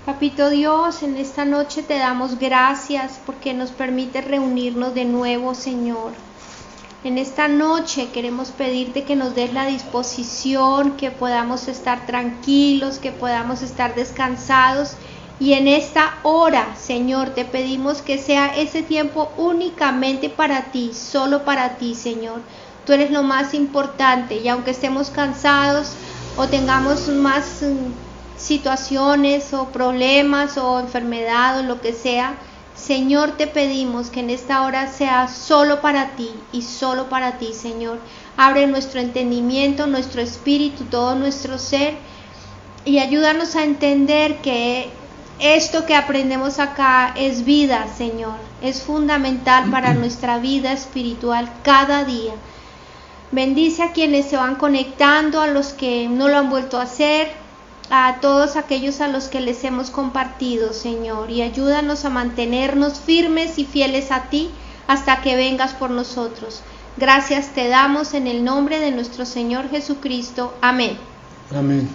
Papito Dios, en esta noche te damos gracias porque nos permite reunirnos de nuevo, Señor. En esta noche queremos pedirte que nos des la disposición, que podamos estar tranquilos, que podamos estar descansados. Y en esta hora, Señor, te pedimos que sea ese tiempo únicamente para ti, solo para ti, Señor. Tú eres lo más importante y aunque estemos cansados o tengamos más situaciones o problemas o enfermedad o lo que sea, Señor, te pedimos que en esta hora sea solo para ti y solo para ti, Señor. Abre nuestro entendimiento, nuestro espíritu, todo nuestro ser y ayúdanos a entender que esto que aprendemos acá es vida, Señor. Es fundamental para nuestra vida espiritual cada día. Bendice a quienes se van conectando, a los que no lo han vuelto a hacer, a todos aquellos a los que les hemos compartido, Señor, y ayúdanos a mantenernos firmes y fieles a ti hasta que vengas por nosotros. Gracias te damos en el nombre de nuestro Señor Jesucristo. Amén. Amén.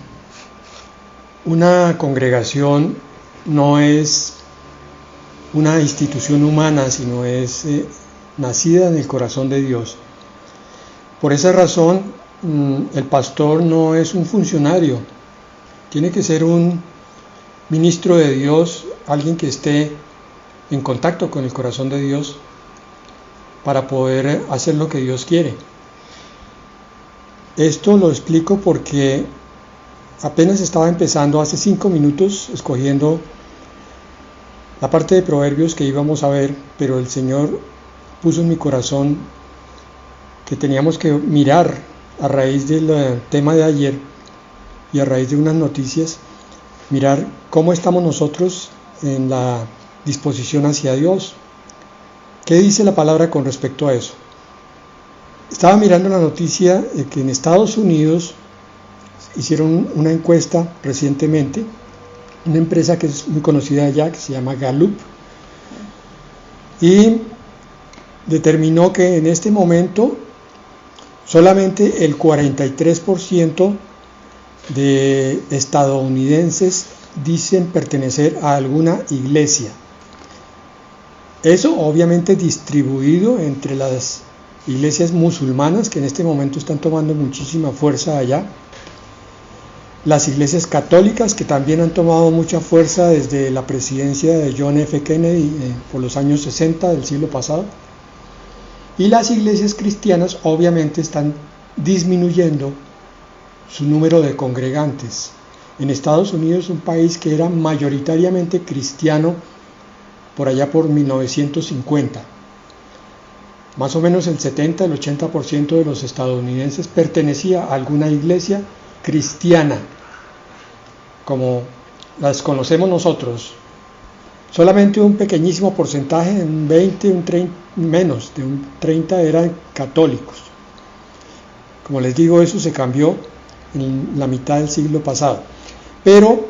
Una congregación no es una institución humana, sino es nacida en el corazón de Dios. Por esa razón, el pastor no es un funcionario. Tiene que ser un ministro de Dios, alguien que esté en contacto con el corazón de Dios para poder hacer lo que Dios quiere. Esto lo explico porque apenas estaba empezando hace 5 minutos escogiendo la parte de Proverbios que íbamos a ver, pero el Señor puso en mi corazón que teníamos que mirar a raíz del tema de ayer y a raíz de unas noticias, mirar cómo estamos nosotros en la disposición hacia Dios. ¿Qué dice la palabra con respecto a eso? Estaba mirando la noticia de que en Estados Unidos hicieron una encuesta recientemente, una empresa que es muy conocida allá, que se llama Gallup, y determinó que en este momento solamente el 43% de estadounidenses dicen pertenecer a alguna iglesia. Eso obviamente distribuido entre las iglesias musulmanas que en este momento están tomando muchísima fuerza allá, las iglesias católicas que también han tomado mucha fuerza desde la presidencia de John F. Kennedy por los años 60 del siglo pasado, y las iglesias cristianas obviamente están disminuyendo su número de congregantes. En Estados Unidos, un país que era mayoritariamente cristiano por allá por 1950, más o menos el 70, el 80% de los estadounidenses pertenecía a alguna iglesia cristiana, como las conocemos nosotros. Solamente un pequeñísimo porcentaje, un 20, un 30, menos de un 30 eran católicos. Como les digo, eso se cambió en la mitad del siglo pasado. Pero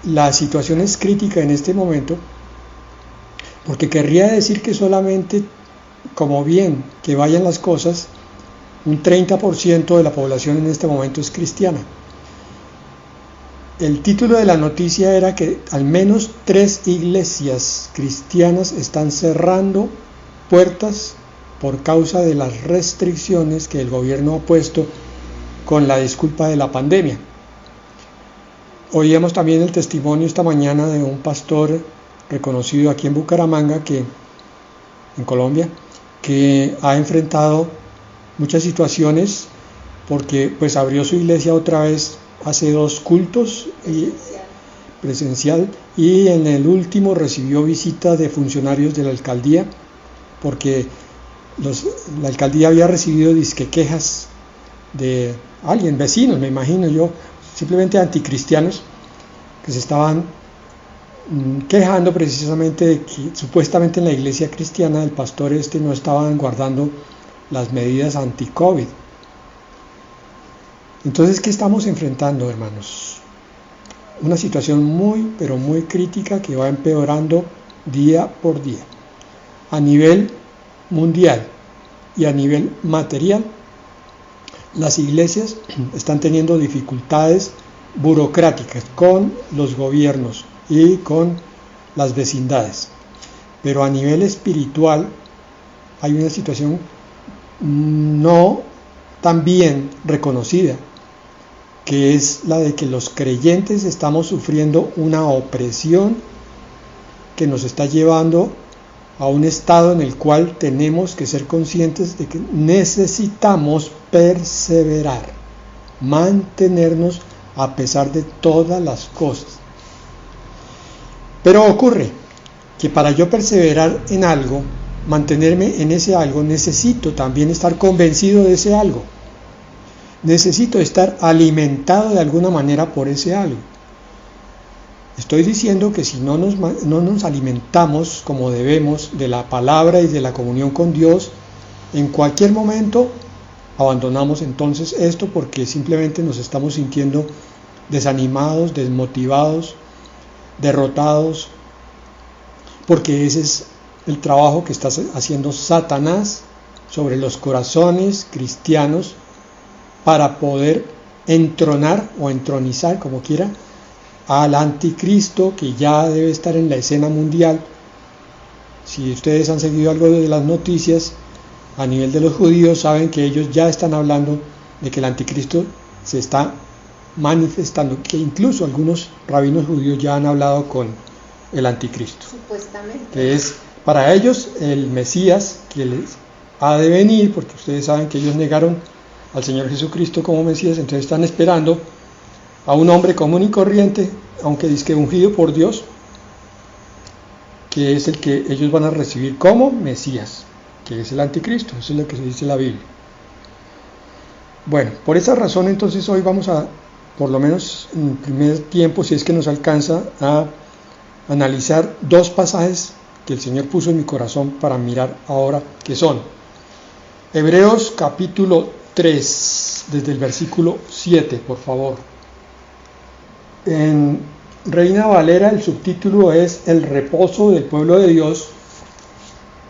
la situación es crítica en este momento, porque querría decir que solamente, como bien que vayan las cosas, un 30% de la población en este momento es cristiana. El título de la noticia era que al menos 3 iglesias cristianas están cerrando puertas por causa de las restricciones que el gobierno ha puesto con la disculpa de la pandemia. Oíamos también el testimonio esta mañana de un pastor reconocido aquí en Bucaramanga, en Colombia, que ha enfrentado muchas situaciones porque pues abrió su iglesia otra vez hace 2 cultos presencial, y en el último recibió visita de funcionarios de la alcaldía porque la alcaldía había recibido quejas de alguien, vecinos me imagino yo, simplemente anticristianos, que se estaban quejando precisamente de que supuestamente en la iglesia cristiana el pastor no estaban guardando las medidas anti-COVID. Entonces, ¿qué estamos enfrentando, hermanos? Una situación muy, pero muy crítica que va empeorando día por día. A nivel mundial y a nivel material, las iglesias están teniendo dificultades burocráticas con los gobiernos, y con las vecindades. Pero a nivel espiritual hay una situación no tan bien reconocida, que es la de que los creyentes estamos sufriendo una opresión que nos está llevando a un estado en el cual tenemos que ser conscientes de que necesitamos perseverar, mantenernos a pesar de todas las cosas. Pero ocurre que para yo perseverar en algo, mantenerme en ese algo, necesito también estar convencido de ese algo. Necesito estar alimentado de alguna manera por ese algo. Estoy diciendo que si no nos alimentamos como debemos de la palabra y de la comunión con Dios, en cualquier momento abandonamos entonces esto porque simplemente nos estamos sintiendo desanimados, desmotivados, derrotados, porque ese es el trabajo que está haciendo Satanás sobre los corazones cristianos para poder entronar o entronizar, como quiera, al anticristo que ya debe estar en la escena mundial. Si ustedes han seguido algo de las noticias a nivel de los judíos, saben que ellos ya están hablando de que el anticristo se está manifestando, que incluso algunos rabinos judíos ya han hablado con el anticristo, supuestamente, que es para ellos el Mesías que les ha de venir, porque ustedes saben que ellos negaron al Señor Jesucristo como Mesías, entonces están esperando a un hombre común y corriente, aunque dizque ungido por Dios, que es el que ellos van a recibir como Mesías, que es el anticristo. Eso es lo que se dice en la Biblia. Bueno, por esa razón entonces hoy vamos a, por lo menos en el primer tiempo, si es que nos alcanza, a analizar dos pasajes que el Señor puso en mi corazón para mirar ahora, que son Hebreos capítulo 3, desde el versículo 7, por favor. En Reina Valera el subtítulo es El reposo del pueblo de Dios.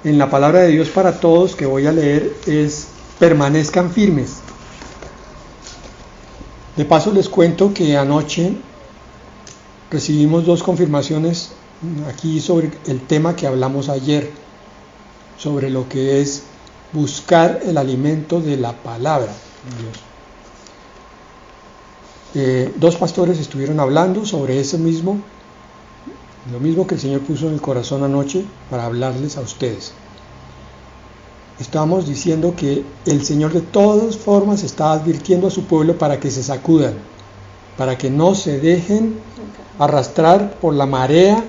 En la palabra de Dios para todos que voy a leer es permanezcan firmes. De paso les cuento que anoche recibimos dos confirmaciones aquí sobre el tema que hablamos ayer, sobre lo que es buscar el alimento de la palabra de Dios. Dos pastores estuvieron hablando sobre eso mismo, lo mismo que el Señor puso en el corazón anoche para hablarles a ustedes. Estábamos diciendo que el Señor de todas formas está advirtiendo a su pueblo para que se sacudan, para que no se dejen arrastrar por la marea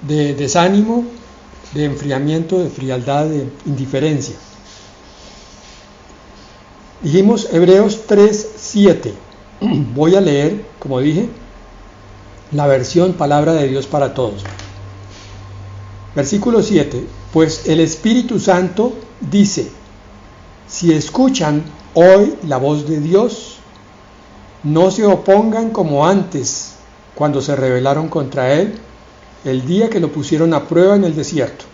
de desánimo, de enfriamiento, de frialdad, de indiferencia. Dijimos Hebreos 3:7. Voy a leer, como dije, la versión Palabra de Dios para todos. Versículo 7. Pues el Espíritu Santo dice: si escuchan hoy la voz de Dios, no se opongan como antes, cuando se rebelaron contra Él, el día que lo pusieron a prueba en el desierto.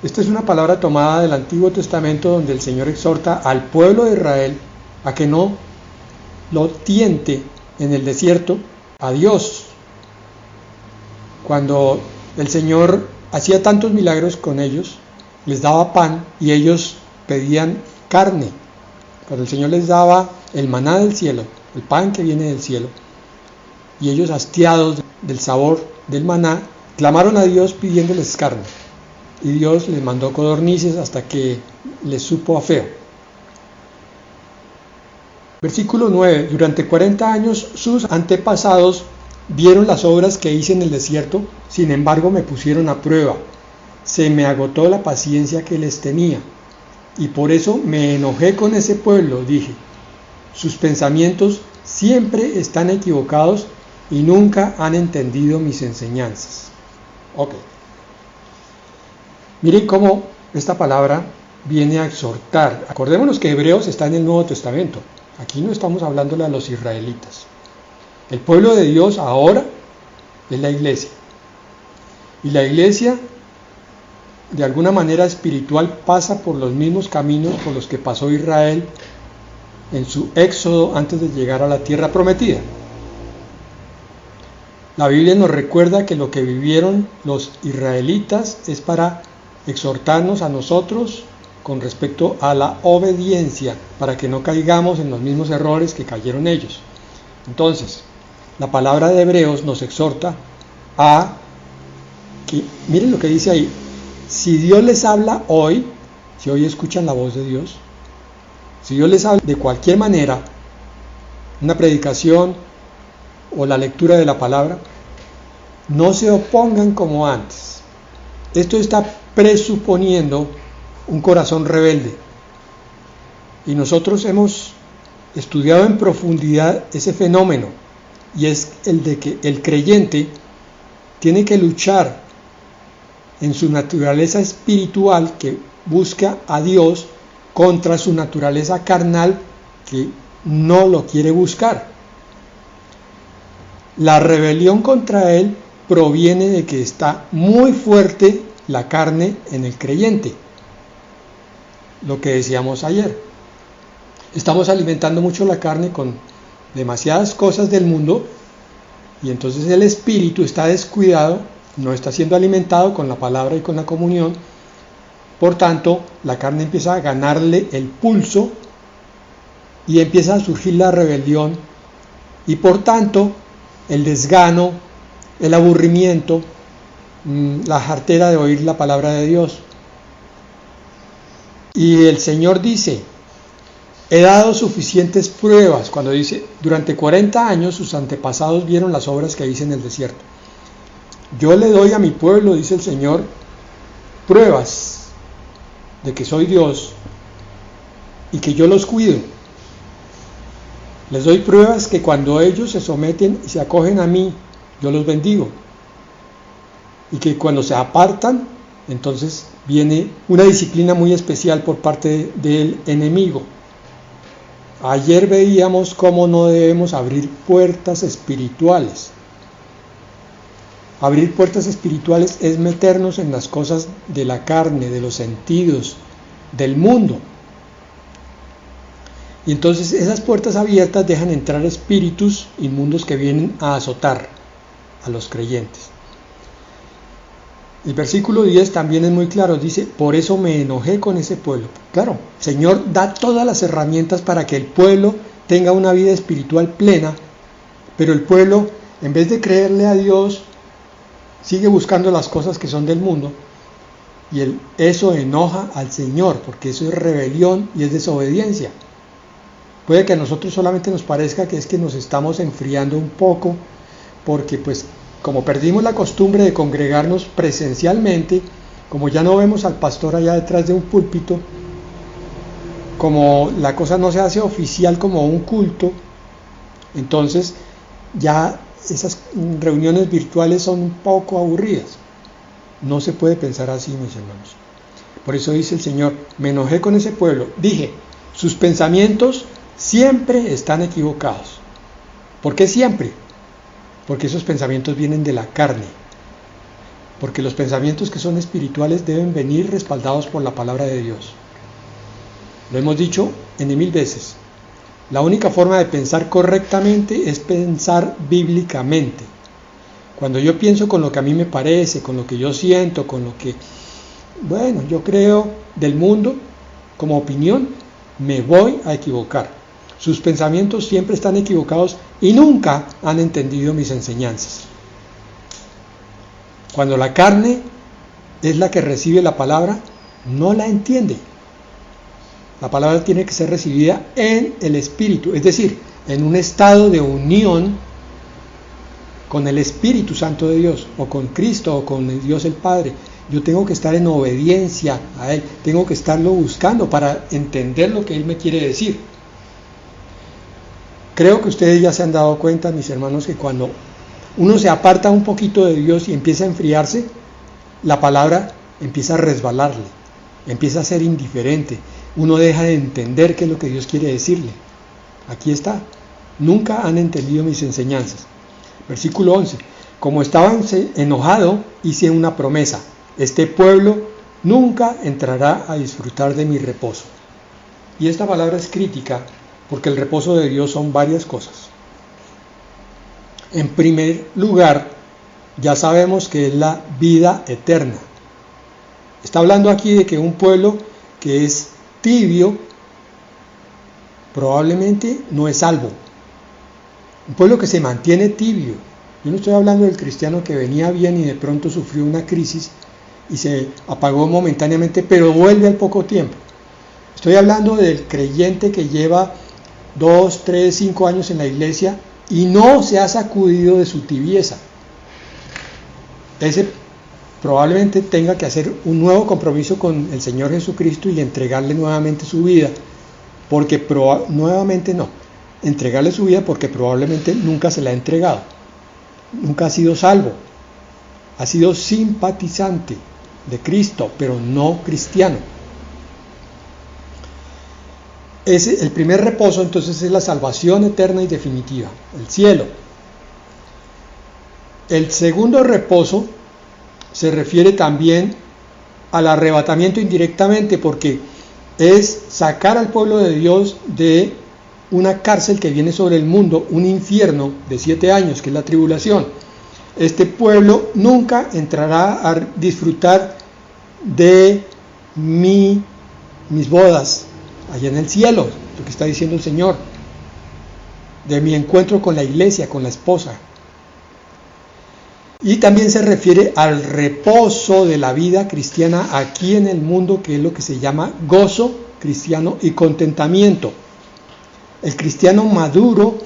Esta es una palabra tomada del Antiguo Testamento, donde el Señor exhorta al pueblo de Israel a que no lo tiente en el desierto a Dios. Cuando el Señor hacía tantos milagros con ellos, les daba pan y ellos pedían carne. Cuando el Señor les daba el maná del cielo, el pan que viene del cielo, y ellos, hastiados del sabor del maná, clamaron a Dios pidiéndoles carne, y Dios les mandó codornices hasta que les supo a feo. Versículo 9. Durante 40 años sus antepasados vieron las obras que hice en el desierto, sin embargo me pusieron a prueba. Se me agotó la paciencia que les tenía, y por eso me enojé con ese pueblo, dije. Sus pensamientos siempre están equivocados y nunca han entendido mis enseñanzas. Ok. Miren cómo esta palabra viene a exhortar. Acordémonos que Hebreos está en el Nuevo Testamento. Aquí no estamos hablándole a los israelitas. El pueblo de Dios ahora es la iglesia. Y la iglesia, de alguna manera espiritual, pasa por los mismos caminos por los que pasó Israel en su éxodo antes de llegar a la tierra prometida. La Biblia nos recuerda que lo que vivieron los israelitas es para exhortarnos a nosotros con respecto a la obediencia, para que no caigamos en los mismos errores que cayeron ellos. Entonces, la palabra de Hebreos nos exhorta a que, miren lo que dice ahí, si Dios les habla hoy, si hoy escuchan la voz de Dios, si Dios les habla de cualquier manera, una predicación o la lectura de la palabra, no se opongan como antes. Esto está presuponiendo un corazón rebelde. Y nosotros hemos estudiado en profundidad ese fenómeno, y es el de que el creyente tiene que luchar en su naturaleza espiritual, que busca a Dios, contra su naturaleza carnal, que no lo quiere buscar. La rebelión contra él proviene de que está muy fuerte la carne en el creyente. Lo que decíamos ayer. Estamos alimentando mucho la carne con demasiadas cosas del mundo, y entonces el espíritu está descuidado, no está siendo alimentado con la palabra y con la comunión. Por tanto, la carne empieza a ganarle el pulso y empieza a surgir la rebelión, y por tanto el desgano, el aburrimiento, la jartera de oír la palabra de Dios. Y el Señor dice: he dado suficientes pruebas, cuando dice, durante 40 años sus antepasados vieron las obras que hice en el desierto. Yo le doy a mi pueblo, dice el Señor, pruebas de que soy Dios y que yo los cuido. Les doy pruebas que cuando ellos se someten y se acogen a mí, yo los bendigo. Y que cuando se apartan, entonces viene una disciplina muy especial por parte del enemigo. Ayer veíamos cómo no debemos abrir puertas espirituales. Abrir puertas espirituales es meternos en las cosas de la carne, de los sentidos, del mundo. Y entonces esas puertas abiertas dejan entrar espíritus inmundos que vienen a azotar a los creyentes. El versículo 10 también es muy claro, dice: por eso me enojé con ese pueblo. Claro, Señor da todas las herramientas para que el pueblo tenga una vida espiritual plena, pero el pueblo, en vez de creerle a Dios, sigue buscando las cosas que son del mundo, y eso enoja al Señor, porque eso es rebelión y es desobediencia. Puede que a nosotros solamente nos parezca que es que nos estamos enfriando un poco, porque pues como perdimos la costumbre de congregarnos presencialmente, como ya no vemos al pastor allá detrás de un púlpito, como la cosa no se hace oficial como un culto, entonces ya esas reuniones virtuales son un poco aburridas. No se puede pensar así, mis hermanos. Por eso dice el Señor: me enojé con ese pueblo. Dije, sus pensamientos siempre están equivocados. ¿Por qué siempre? Porque esos pensamientos vienen de la carne. Porque los pensamientos que son espirituales deben venir respaldados por la palabra de Dios. Lo hemos dicho en 1000 veces. La única forma de pensar correctamente es pensar bíblicamente. Cuando yo pienso con lo que a mí me parece, con lo que yo siento, con lo que, yo creo del mundo, como opinión, me voy a equivocar. Sus pensamientos siempre están equivocados y nunca han entendido mis enseñanzas. Cuando la carne es la que recibe la palabra, no la entiende. La palabra tiene que ser recibida en el Espíritu, es decir, en un estado de unión con el Espíritu Santo de Dios, o con Cristo, o con Dios el Padre. Yo tengo que estar en obediencia a Él, tengo que estarlo buscando para entender lo que Él me quiere decir. Creo que ustedes ya se han dado cuenta, mis hermanos, que cuando uno se aparta un poquito de Dios y empieza a enfriarse, la palabra empieza a resbalarle, empieza a ser indiferente. Uno deja de entender qué es lo que Dios quiere decirle. Aquí está: nunca han entendido mis enseñanzas. Versículo 11: como estaba enojado, hice una promesa: este pueblo nunca entrará a disfrutar de mi reposo. Y esta palabra es crítica, porque el reposo de Dios son varias cosas. En primer lugar, ya sabemos que es la vida eterna. Está hablando aquí de que un pueblo que es tibio probablemente no es salvo. Un pueblo que se mantiene tibio. Yo no estoy hablando del cristiano que venía bien y de pronto sufrió una crisis y se apagó momentáneamente, pero vuelve al poco tiempo. Estoy hablando del creyente que lleva 2, 3, 5 años en la iglesia y no se ha sacudido de su tibieza. Ese probablemente tenga que hacer un nuevo compromiso con el Señor Jesucristo y entregarle nuevamente su vida, porque entregarle su vida porque probablemente nunca se la ha entregado, nunca ha sido salvo, ha sido simpatizante de Cristo, pero no cristiano. El primer reposo entonces es la salvación eterna y definitiva, el cielo. El segundo reposo se refiere también al arrebatamiento indirectamente, porque es sacar al pueblo de Dios de una cárcel que viene sobre el mundo, un infierno de 7 años, que es la tribulación. Este pueblo nunca entrará a disfrutar de mis bodas allá en el cielo, lo que está diciendo el Señor, de mi encuentro con la iglesia, con la esposa. Y también se refiere al reposo de la vida cristiana aquí en el mundo, que es lo que se llama gozo cristiano y contentamiento. El cristiano maduro,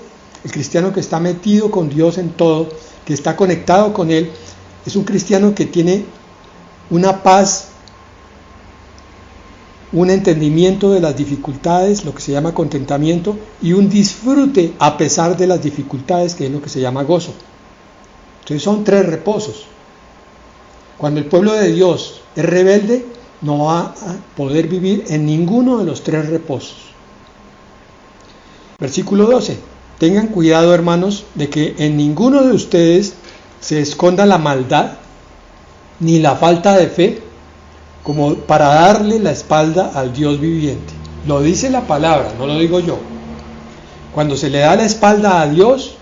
el cristiano que está metido con Dios en todo, que está conectado con Él, es un cristiano que tiene una paz, un entendimiento de las dificultades, lo que se llama contentamiento, y un disfrute a pesar de las dificultades, que es lo que se llama gozo. Entonces son 3 reposos. Cuando el pueblo de Dios es rebelde, no va a poder vivir en ninguno de los 3 reposos. Versículo 12. Tengan cuidado, hermanos, de que en ninguno de ustedes se esconda la maldad, ni la falta de fe, como para darle la espalda al Dios viviente. Lo dice la palabra, no lo digo yo. Cuando se le da la espalda a Dios,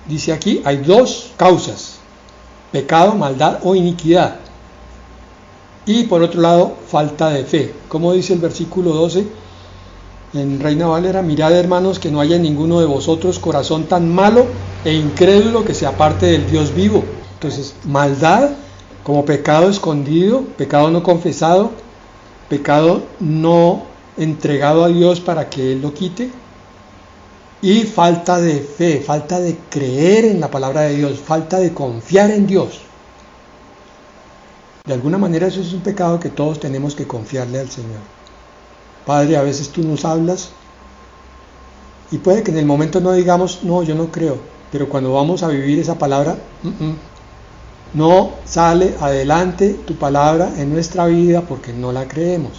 dice aquí, hay 2 causas: pecado, maldad o iniquidad. Y por otro lado, falta de fe. Como dice el versículo 12 en Reina Valera: mirad, hermanos, que no haya en ninguno de vosotros corazón tan malo e incrédulo que se aparte del Dios vivo. Entonces, maldad como pecado escondido, pecado no confesado, pecado no entregado a Dios para que Él lo quite, y falta de fe, falta de creer en la palabra de Dios, falta de confiar en Dios. De alguna manera eso es un pecado que todos tenemos que confiarle al Señor. Padre, a veces tú nos hablas y puede que en el momento no digamos, no, yo no creo, pero cuando vamos a vivir esa palabra, no sale adelante tu palabra en nuestra vida porque no la creemos.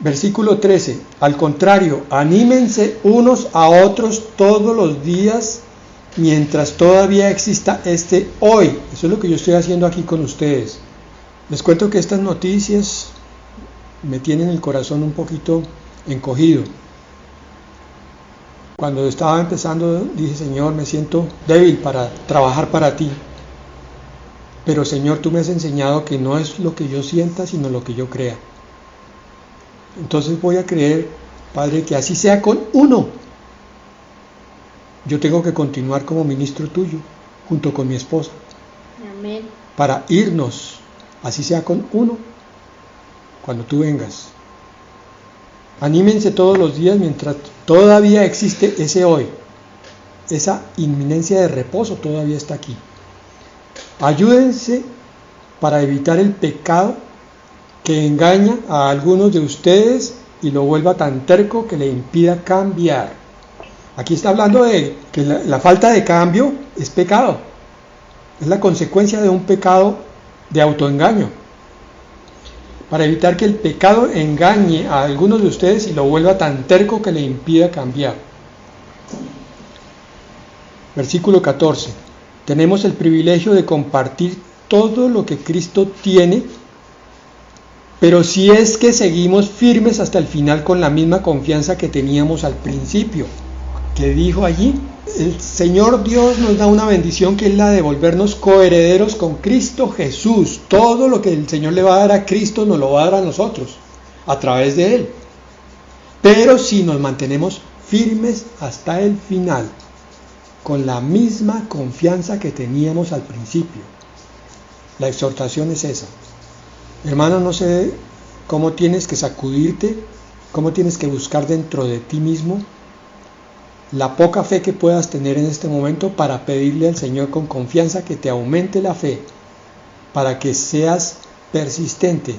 Versículo 13. Al contrario, anímense unos a otros todos los días mientras todavía exista este hoy. Eso es lo que yo estoy haciendo aquí con ustedes. Les cuento que estas noticias me tienen el corazón un poquito encogido. Cuando estaba empezando dije, Señor, me siento débil para trabajar para ti. Pero Señor, tú me has enseñado que no es lo que yo sienta, sino lo que yo crea. Entonces voy a creer, Padre, que así sea con uno. Yo tengo que continuar como ministro tuyo, junto con mi esposa. Amén. Para irnos, así sea con uno, cuando tú vengas. Anímense todos los días mientras todavía existe ese hoy. Esa inminencia de reposo todavía está aquí. Ayúdense para evitar el pecado que engaña a algunos de ustedes y lo vuelva tan terco que le impida cambiar. Aquí está hablando de que la falta de cambio es pecado. Es la consecuencia de un pecado de autoengaño. Para evitar que el pecado engañe a algunos de ustedes y lo vuelva tan terco que le impida cambiar. Versículo 14. Tenemos el privilegio de compartir todo lo que Cristo tiene, pero si es que seguimos firmes hasta el final con la misma confianza que teníamos al principio. ¿Qué dijo allí? el Señor Dios nos da una bendición que es la de volvernos coherederos con Cristo Jesús. Todo lo que el Señor le va a dar a Cristo nos lo va a dar a nosotros, a través de Él. Pero si nos mantenemos firmes hasta el final, con la misma confianza que teníamos al principio. La exhortación es esa. Hermano, no sé cómo tienes que sacudirte, cómo tienes que buscar dentro de ti mismo la poca fe que puedas tener en este momento para pedirle al Señor con confianza que te aumente la fe, para que seas persistente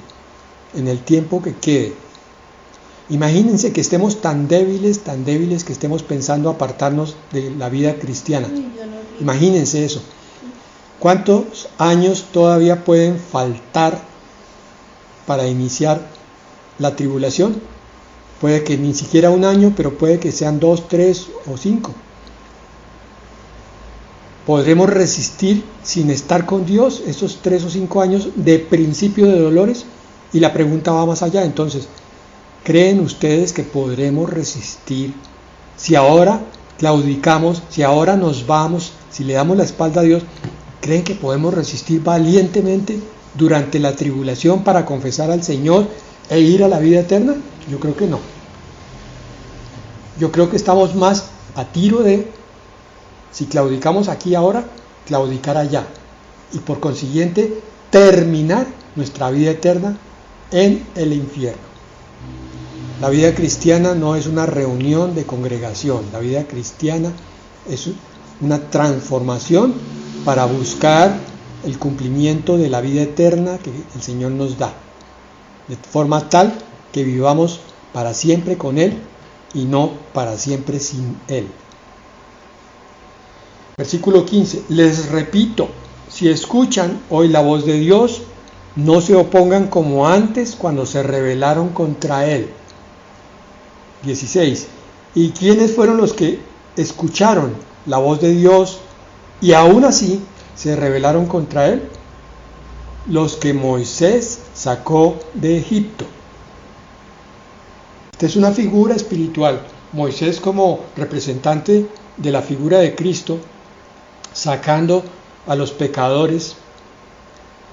en el tiempo que quede. Imagínense que estemos tan débiles que estemos pensando apartarnos de la vida cristiana. Imagínense eso. ¿Cuántos años todavía pueden faltar para iniciar la tribulación? Puede que ni siquiera un año, pero puede que sean 2, 3 o 5. ¿Podremos resistir sin estar con Dios esos 3 o 5 años de principio de dolores? Y la pregunta va más allá. Entonces, ¿creen ustedes que podremos resistir si ahora claudicamos, si ahora nos vamos, si le damos la espalda a Dios? ¿Creen que podemos resistir valientemente durante la tribulación para confesar al Señor e ir a la vida eterna? Yo creo que no. Yo creo que estamos más a tiro de, si claudicamos aquí ahora, claudicar allá. Y por consiguiente, terminar nuestra vida eterna en el infierno. La vida cristiana no es una reunión de congregación. La vida cristiana es una transformación para buscar el cumplimiento de la vida eterna que el Señor nos da, de forma tal que vivamos para siempre con Él y no para siempre sin Él. Versículo 15. Les repito, si escuchan hoy la voz de Dios, no se opongan como antes cuando se rebelaron contra Él. 16. ¿Y quiénes fueron los que escucharon la voz de Dios y aún así se rebelaron contra Él? Los que Moisés sacó de Egipto. Esta es una figura espiritual. Moisés como representante de la figura de Cristo, sacando a los pecadores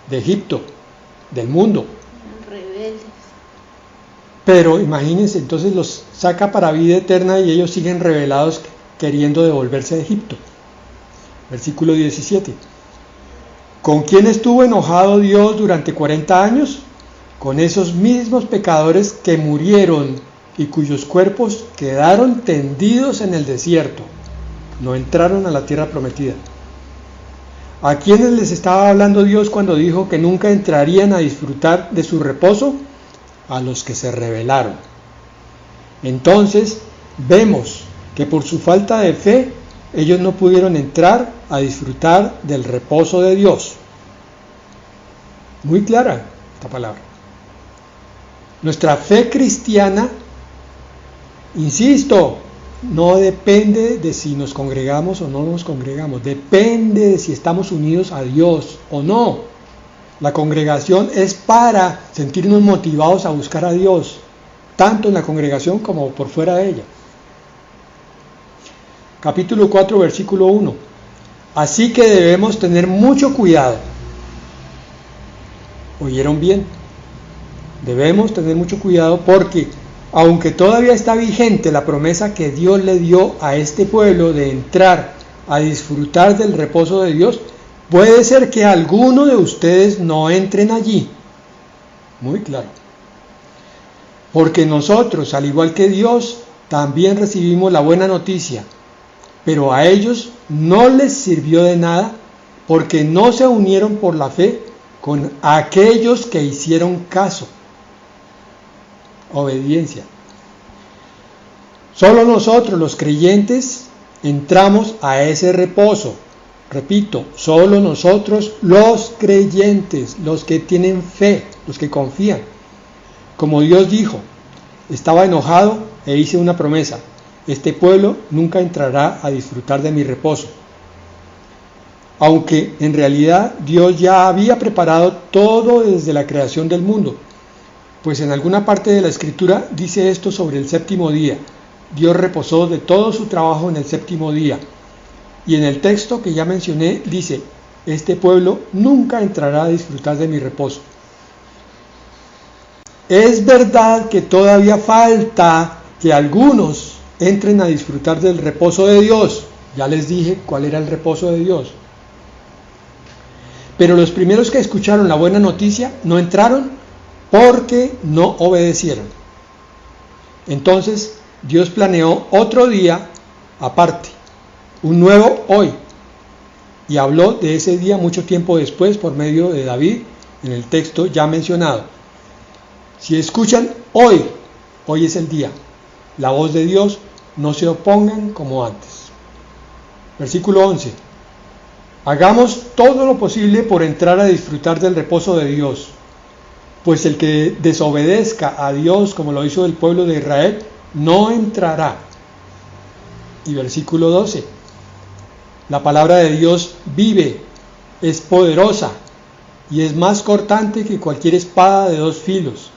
de Egipto, del mundo. Rebeldes. Pero imagínense, entonces los saca para vida eterna y ellos siguen rebelados queriendo devolverse a Egipto. Versículo 17. ¿Con quién estuvo enojado Dios durante 40 años? Con esos mismos pecadores que murieron y cuyos cuerpos quedaron tendidos en el desierto. No entraron a la tierra prometida. ¿A quiénes les estaba hablando Dios cuando dijo que nunca entrarían a disfrutar de su reposo? A los que se rebelaron. Entonces vemos que por su falta de fe ellos no pudieron entrar a disfrutar del reposo de Dios. Muy clara esta palabra. Nuestra fe cristiana, insisto, no depende de si nos congregamos o no nos congregamos, depende de si estamos unidos a Dios o no. La congregación es para sentirnos motivados a buscar a Dios, tanto en la congregación como por fuera de ella. Capítulo 4, versículo 1. Así que debemos tener mucho cuidado. ¿Oyeron bien? Debemos tener mucho cuidado porque, aunque todavía está vigente la promesa que Dios le dio a este pueblo de entrar a disfrutar del reposo de Dios, puede ser que alguno de ustedes no entren allí. Muy claro. Porque nosotros, al igual que Dios, también recibimos la buena noticia, pero a ellos no les sirvió de nada porque no se unieron por la fe con aquellos que hicieron caso. Obediencia. Solo nosotros, los creyentes, entramos a ese reposo. Repito, solo nosotros, los creyentes, los que tienen fe, los que confían. Como Dios dijo, estaba enojado e hice una promesa: este pueblo nunca entrará a disfrutar de mi reposo. Aunque en realidad Dios ya había preparado todo desde la creación del mundo, pues en alguna parte de la Escritura dice esto sobre el séptimo día. Dios reposó de todo su trabajo en el séptimo día. Y en el texto que ya mencioné dice, este pueblo nunca entrará a disfrutar de mi reposo. Es verdad que todavía falta que algunos entren a disfrutar del reposo de Dios. Ya les dije cuál era el reposo de Dios. Pero los primeros que escucharon la buena noticia no entraron porque no obedecieron. Entonces Dios planeó otro día aparte, un nuevo hoy, y habló de ese día mucho tiempo después por medio de David en el texto ya mencionado. Si escuchan hoy es el día, la voz de Dios, no se opongan como antes. Versículo 11. Hagamos todo lo posible por entrar a disfrutar del reposo de Dios, pues el que desobedezca a Dios como lo hizo el pueblo de Israel, no entrará. Y versículo 12. La palabra de Dios vive, es poderosa y es más cortante que cualquier espada de dos filos.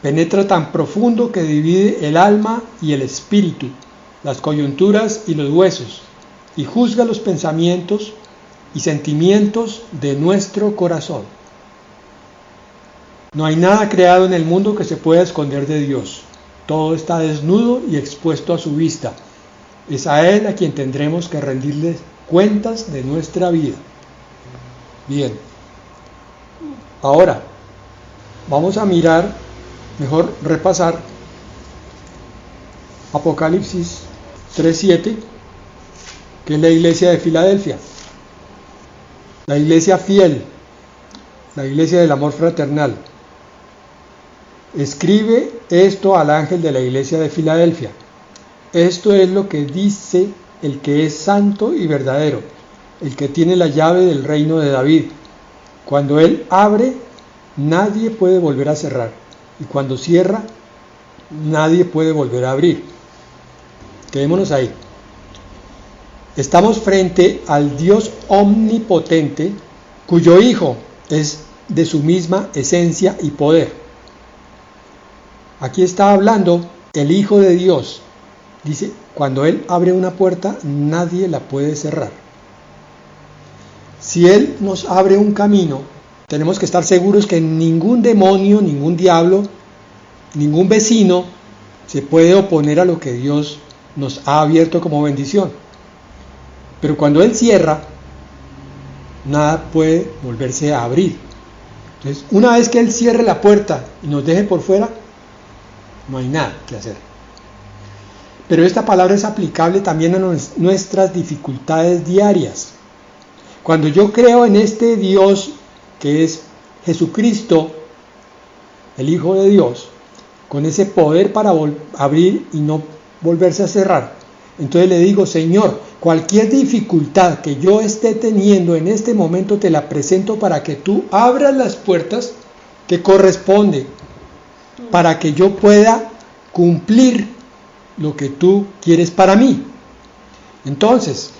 Penetra tan profundo que divide el alma y el espíritu, las coyunturas y los huesos, y juzga los pensamientos y sentimientos de nuestro corazón. No hay nada creado en el mundo que se pueda esconder de Dios. Todo está desnudo y expuesto a su vista. Es a Él a quien tendremos que rendirle cuentas de nuestra vida. Bien. Ahora, vamos a mirar, mejor repasar Apocalipsis 3:7, que es la iglesia de Filadelfia. La iglesia fiel, la iglesia del amor fraternal. Escribe esto al ángel de la iglesia de Filadelfia. Esto es lo que dice el que es santo y verdadero, el que tiene la llave del reino de David. Cuando él abre, nadie puede volver a cerrar, y cuando cierra, nadie puede volver a abrir. Quedémonos ahí. Estamos frente al Dios omnipotente, cuyo Hijo es de su misma esencia y poder. Aquí está hablando el Hijo de Dios. Dice, cuando Él abre una puerta, nadie la puede cerrar. Si Él nos abre un camino, tenemos que estar seguros que ningún demonio, ningún diablo, ningún vecino se puede oponer a lo que Dios nos ha abierto como bendición. Pero cuando Él cierra, nada puede volverse a abrir. Entonces, una vez que Él cierre la puerta y nos deje por fuera, no hay nada que hacer. Pero esta palabra es aplicable también a nuestras dificultades diarias. Cuando yo creo en este Dios que es Jesucristo, el Hijo de Dios, con ese poder para abrir y no volverse a cerrar, entonces le digo, Señor, cualquier dificultad que yo esté teniendo en este momento te la presento para que tú abras las puertas que corresponde, para que yo pueda cumplir lo que tú quieres para mí. Entonces,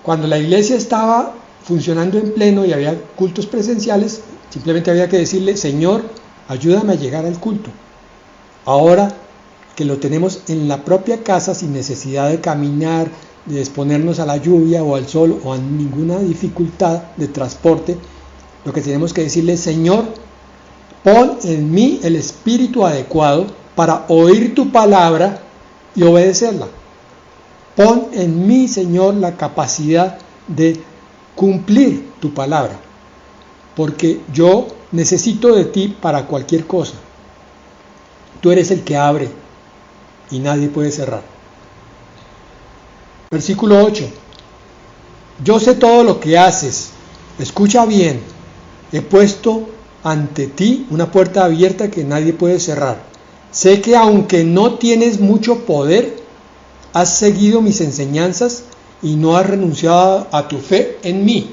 cuando la iglesia estaba funcionando en pleno y había cultos presenciales, simplemente había que decirle, Señor, ayúdame a llegar al culto. Ahora que lo tenemos en la propia casa sin necesidad de caminar, de exponernos a la lluvia o al sol o a ninguna dificultad de transporte, lo que tenemos que decirle, Señor, pon en mí el espíritu adecuado para oír tu palabra y obedecerla. Pon en mí, Señor, la capacidad de cumplir tu palabra, porque yo necesito de ti para cualquier cosa. Tú eres el que abre y nadie puede cerrar. Versículo 8. Yo sé todo lo que haces. Escucha bien. He puesto ante ti una puerta abierta que nadie puede cerrar. Sé que aunque no tienes mucho poder, has seguido mis enseñanzas y no has renunciado a tu fe en mí.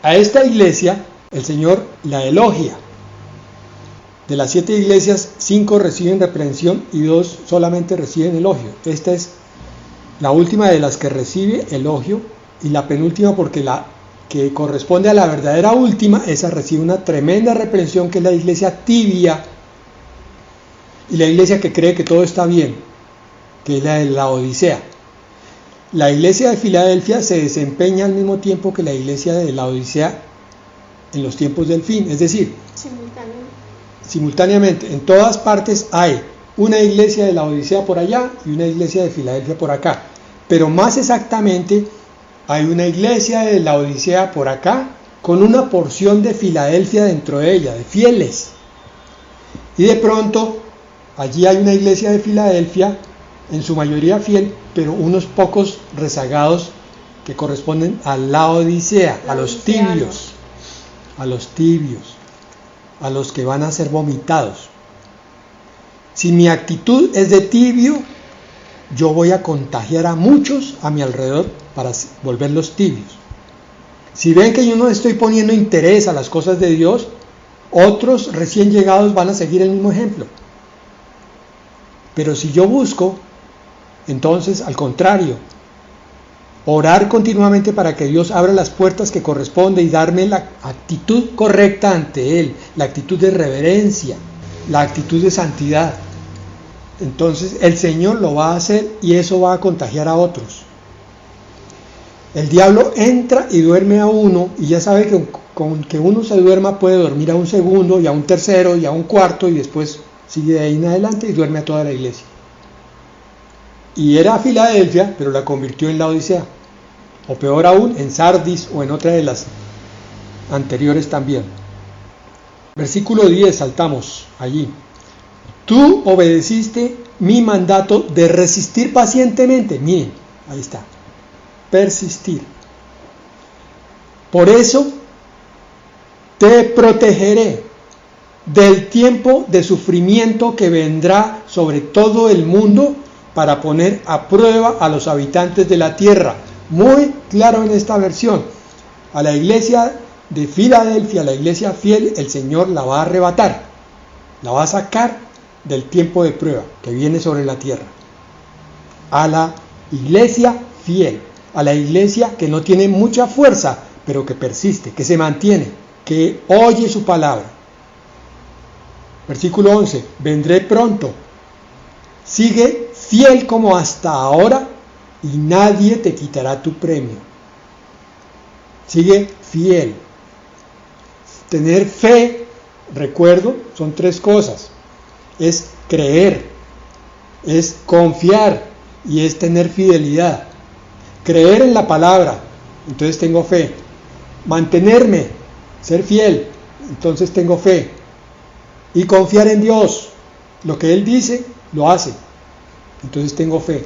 A esta iglesia el Señor la elogia. De las 7 iglesias, 5 reciben reprensión y 2 solamente reciben elogio. Esta es la última de las que recibe elogio y la penúltima, porque la que corresponde a la verdadera última, esa recibe una tremenda reprensión, que es la iglesia tibia y la iglesia que cree que todo está bien, que es la de la Odisea. la iglesia de Filadelfia se desempeña al mismo tiempo que la iglesia de Laodicea en los tiempos del fin, es decir, simultáneamente, en todas partes hay una iglesia de Laodicea por allá y una iglesia de Filadelfia por acá, pero más exactamente hay una iglesia de Laodicea por acá con una porción de Filadelfia dentro de ella, de fieles, y de pronto allí hay una iglesia de Filadelfia, en su mayoría fiel, pero unos pocos rezagados que corresponden a Laodicea, a los tibios, a los que van a ser vomitados. Si mi actitud es de tibio, yo voy a contagiar a muchos a mi alrededor para volverlos tibios. Si ven que yo no estoy poniendo interés a las cosas de Dios, otros recién llegados van a seguir el mismo ejemplo. Pero si yo busco, entonces, al contrario, orar continuamente para que Dios abra las puertas que corresponde y darme la actitud correcta ante Él, la actitud de reverencia, la actitud de santidad, entonces el Señor lo va a hacer y eso va a contagiar a otros. El diablo entra y duerme a uno, y ya sabe que con que uno se duerma puede dormir a un segundo y a un tercero y a un cuarto, y después sigue de ahí en adelante y duerme a toda la iglesia. Y era Filadelfia, pero la convirtió en Laodicea, o peor aún, en Sardis o en otra de las anteriores también. Versículo 10, saltamos allí. Tú obedeciste mi mandato de resistir pacientemente. Miren, ahí está. Persistir. Por eso te protegeré del tiempo de sufrimiento que vendrá sobre todo el mundo para poner a prueba a los habitantes de la tierra. Muy claro en esta versión. A la iglesia de Filadelfia, la iglesia fiel, el Señor la va a arrebatar, la va a sacar del tiempo de prueba que viene sobre la tierra. A la iglesia fiel, a la iglesia que no tiene mucha fuerza, pero que persiste, que se mantiene, que oye su palabra. Versículo 11, vendré pronto, sigue fiel como hasta ahora y nadie te quitará tu premio. Sigue fiel. Tener fe, recuerdo, son tres cosas. Es creer, es confiar y es tener fidelidad. Creer en la palabra, entonces tengo fe. Mantenerme, ser fiel, entonces tengo fe. Y confiar en Dios, lo que Él dice, lo hace, entonces tengo fe.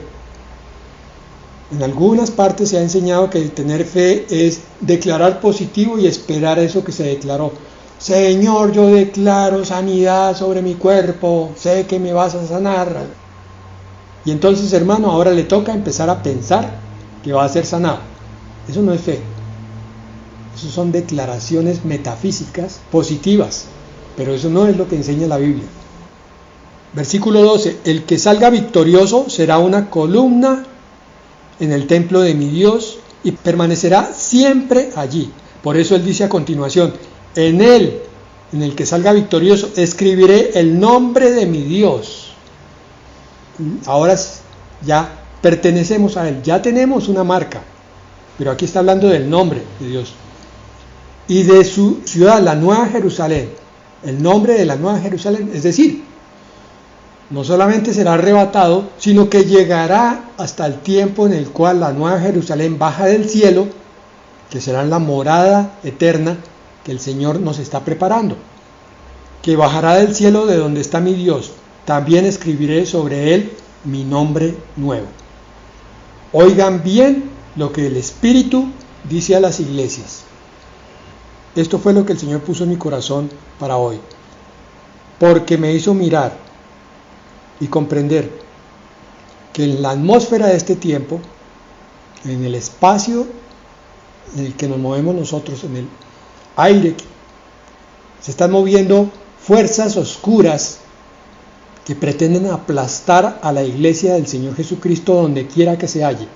En algunas partes se ha enseñado que el tener fe es declarar positivo y esperar eso que se declaró. Señor, yo declaro sanidad sobre mi cuerpo, sé que me vas a sanar. Y entonces, hermano, ahora le toca empezar a pensar que va a ser sanado. Eso no es fe. Eso son declaraciones metafísicas positivas, pero eso no es lo que enseña la Biblia. Versículo 12, el que salga victorioso será una columna en el templo de mi Dios y permanecerá siempre allí. Por eso él dice a continuación, en él, en el que salga victorioso, escribiré el nombre de mi Dios. Ahora ya pertenecemos a él, ya tenemos una marca, pero aquí está hablando del nombre de Dios. Y de su ciudad, la Nueva Jerusalén, el nombre de la Nueva Jerusalén, es decir, no solamente será arrebatado, sino que llegará hasta el tiempo en el cual la Nueva Jerusalén baja del cielo, que será la morada eterna que el Señor nos está preparando, que bajará del cielo de donde está mi Dios. También escribiré sobre él mi nombre nuevo. Oigan bien lo que el Espíritu dice a las iglesias. Esto fue lo que el Señor puso en mi corazón para hoy, porque me hizo mirar y comprender que en la atmósfera de este tiempo, en el espacio en el que nos movemos nosotros, en el aire, se están moviendo fuerzas oscuras que pretenden aplastar a la iglesia del Señor Jesucristo donde quiera que se halle.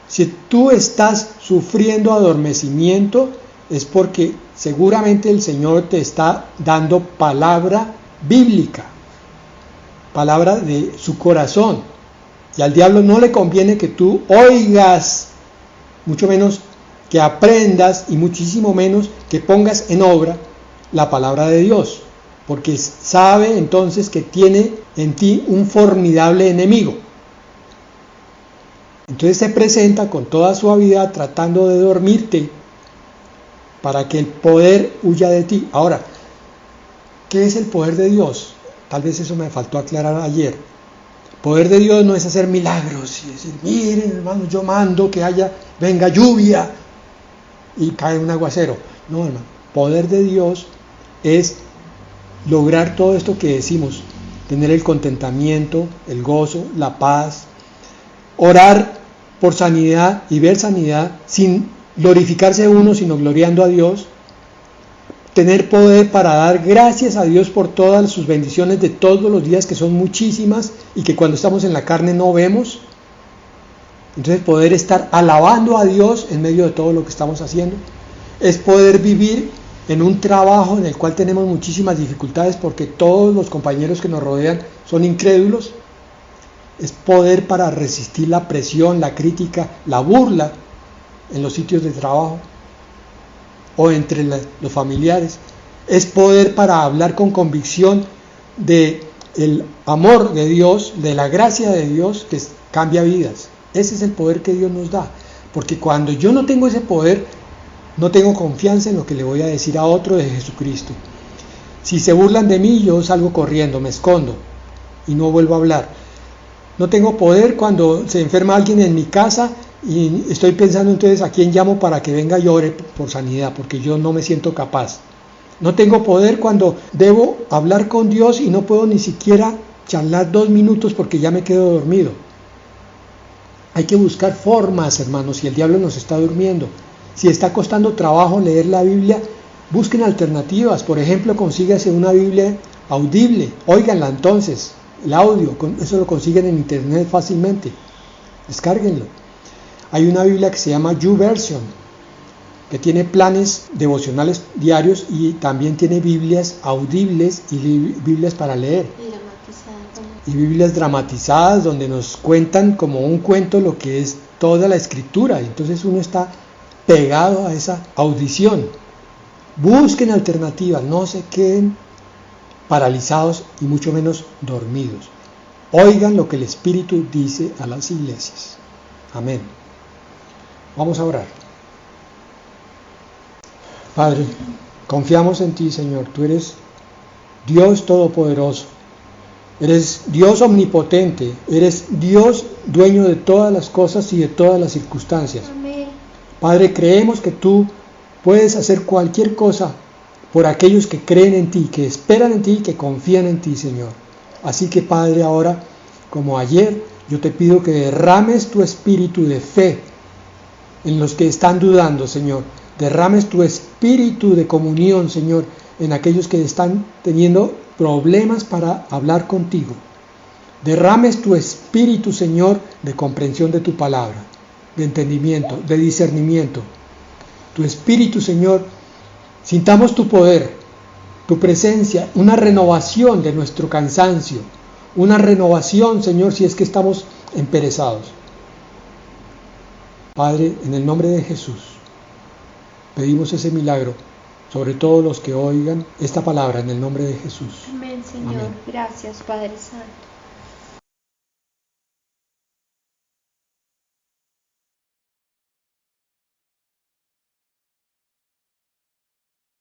Si tú estás sufriendo adormecimiento, es porque seguramente el Señor te está dando palabra bíblica, palabra de su corazón, Y al diablo no le conviene que tú oigas, mucho menos que aprendas y muchísimo menos que pongas en obra la palabra de Dios, porque sabe entonces que tiene en ti un formidable enemigo. Entonces se presenta con toda suavidad tratando de dormirte para que el poder huya de ti. Ahora, ¿qué es el poder de Dios? Tal vez eso me faltó aclarar ayer. El poder de Dios no es hacer milagros y decir, miren hermanos, yo mando que venga lluvia y cae un aguacero. No, hermano, poder de Dios es lograr todo esto que decimos, tener el contentamiento, el gozo, la paz, orar por sanidad y ver sanidad sin glorificarse uno, sino gloriando a Dios, tener poder para dar gracias a Dios por todas sus bendiciones de todos los días, que son muchísimas y que cuando estamos en la carne no vemos. Entonces poder estar alabando a Dios en medio de todo lo que estamos haciendo, es poder vivir en un trabajo en el cual tenemos muchísimas dificultades porque todos los compañeros que nos rodean son incrédulos, es poder para resistir la presión, la crítica, la burla en los sitios de trabajo o entre los familiares, es poder para hablar con convicción de el amor de Dios, de la gracia de Dios que cambia vidas. Ese es el poder que Dios nos da, porque cuando yo no tengo ese poder, no tengo confianza en lo que le voy a decir a otro de Jesucristo. Si se burlan de mí, yo salgo corriendo, me escondo y no vuelvo a hablar. No tengo poder cuando se enferma alguien en mi casa y estoy pensando entonces a quién llamo para que venga y ore por sanidad, porque yo no me siento capaz. No tengo poder cuando debo hablar con Dios y no puedo ni siquiera charlar 2 minutos porque ya me quedo dormido. Hay que buscar formas, hermanos, si el diablo nos está durmiendo. Si está costando trabajo leer la Biblia, busquen alternativas. Por ejemplo, consígase una Biblia audible, óiganla entonces, el audio, eso lo consiguen en internet fácilmente, descárguenlo. Hay una Biblia que se llama YouVersion, que tiene planes devocionales diarios y también tiene Biblias audibles y Biblias para leer. Y Biblias dramatizadas donde nos cuentan como un cuento lo que es toda la escritura. Entonces uno está pegado a esa audición. Busquen alternativas, no se queden paralizados y mucho menos dormidos. Oigan lo que el Espíritu dice a las iglesias. Amén. Vamos a orar. Padre, confiamos en ti, Señor. Tú eres Dios todopoderoso. Eres Dios omnipotente. Eres Dios dueño de todas las cosas y de todas las circunstancias. Amén. Padre, creemos que tú puedes hacer cualquier cosa por aquellos que creen en ti, que esperan en ti, que confían en ti, Señor. Así que, Padre, ahora, como ayer, yo te pido que derrames tu espíritu de fe en los que están dudando, Señor. Derrames tu espíritu de comunión, Señor, en aquellos que están teniendo problemas para hablar contigo. Derrames tu espíritu, Señor, de comprensión de tu palabra, de entendimiento, de discernimiento. Tu espíritu, Señor, sintamos tu poder, tu presencia, una renovación de nuestro cansancio, una renovación, Señor, si es que estamos emperezados. Padre, en el nombre de Jesús, pedimos ese milagro sobre todos los que oigan esta palabra en el nombre de Jesús. Amén, Señor. Amén. Gracias, Padre Santo.